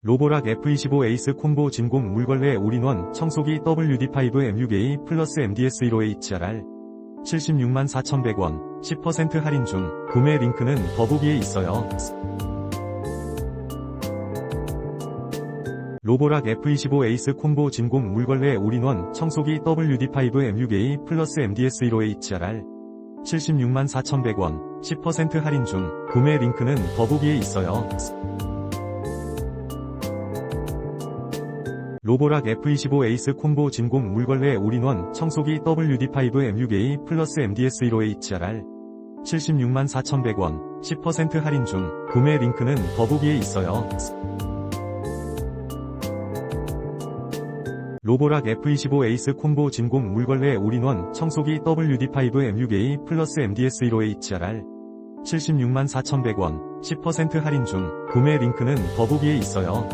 로보락 F25 에이스 콤보 진공 물걸레 올인원 청소기 WD5M6A+MDS15HRR 764,100원 10% 할인 중. 구매 링크는 더보기에 있어요. 로보락 F25 에이스 콤보 진공 물걸레 올인원 청소기 WD5M6A+MDS15HRR 764,100원 10% 할인 중. 구매 링크는 더보기에 있어요. 로보락 F25 에이스 콤보 진공 물걸레 올인원 청소기 WD5M6A+MDS15HRR 764,100원 10% 할인 중. 구매 링크는 더보기에 있어요. 로보락 F25 에이스 콤보 진공 물걸레 올인원 청소기 WD5M6A+MDS15HRR 764,100원 10% 할인 중. 구매 링크는 더보기에 있어요. 로보락 F25 에이스 콤보 진공 물걸레 올인원 청소기 WD5M6A+MDS15HRR 764,100원 10% 할인 중. 구매 링크는 더보기에 있어요.